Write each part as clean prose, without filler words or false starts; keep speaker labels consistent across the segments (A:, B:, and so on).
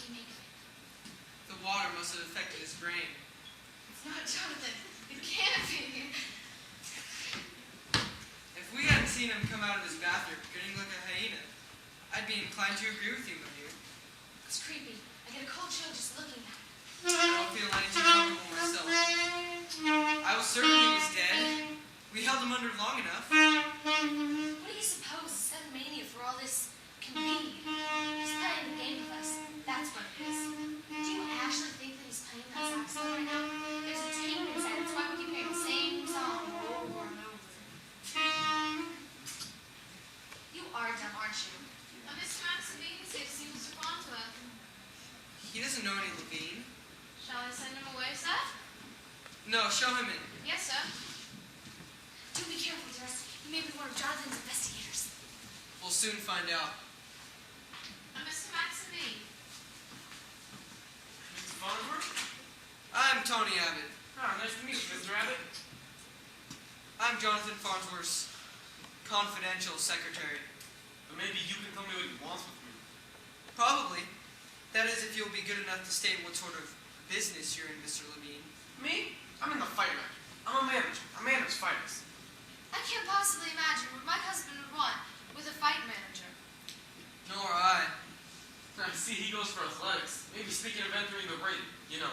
A: do you make of it?
B: The water must have affected his brain.
A: It's not Jonathan. It can't be.
B: If we hadn't seen him come out of his bathroom grinning like a hyena, I'd be inclined to agree with you, my dear.
A: It's creepy. I get a cold chill just looking at it.
B: I don't feel any too comfortable myself. I was certain he was dead. We held him under long enough.
A: What do you suppose his sudden mania for all this can be? He's playing the game with us. That's what it is. Do you actually think that he's playing that saxophone right now? There's a ting in his head. That's why we keep hearing the same song over and over. You are dumb, aren't you?
C: Mr. Maximine says he was respond to us.
B: He doesn't know any Levine.
C: Shall I send him away, sir?
B: No, show him in.
C: Yes, sir.
A: Do be careful, Doris. He may be one of Jonathan's investigators.
B: We'll soon find out.
C: Mr. Maximine.
D: Mr. Farnsworth?
B: I'm Tony Abbott.
D: Ah, nice to meet you, Mr. Abbott.
B: I'm Jonathan Farnsworth's confidential secretary.
D: But maybe you can tell me what he wants with me.
B: Probably. That is, if you'll be good enough to state what sort of business you're in, Mr. Levine.
D: Me? I'm in the fight manager. I'm a manager. I manage fighters.
A: I can't possibly imagine what my husband would want with a fight manager.
B: Nor I.
D: I see he goes for athletics. Maybe speaking of entering the ring, you know,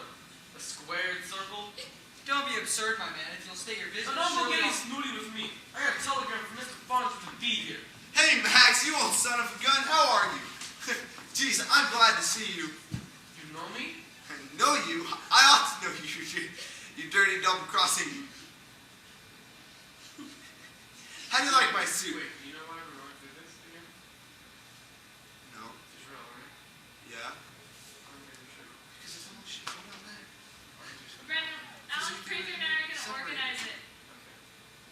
D: a squared circle.
B: Don't be absurd, my man. If you'll state your business,
D: And don't
B: surely
D: get any
B: I'll-
D: snooty with me. I got a telegram from Mr. Farnsworth to be here.
E: Hey, Max, you old son of a gun, how are you? Geez, I'm glad to see you.
D: You know me?
E: I know you. I ought to know you, you dirty double-crossing. How do you like my suit?
D: Wait, you know why we're going through this again?
E: No.
D: Israel, right?
E: Yeah?
D: I'm pretty sure.
E: Because there's so much shit going on there.
C: Brandon, Alan Krieger and I are going to
B: Separate.
C: organize it.
D: Okay.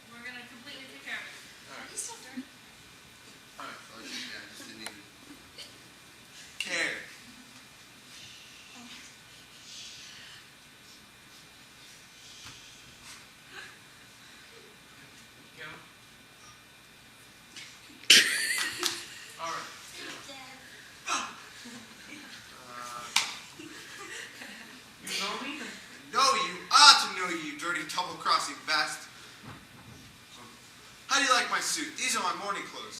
C: We're going to completely take care of it.
A: Are you still dirty?
D: Alright.
E: Oh, yeah, I just didn't even care.
D: Go. Alright. You know me?
E: Know you. Ought to know you, dirty double-crossing bastard. How do you like my suit? These are my morning clothes.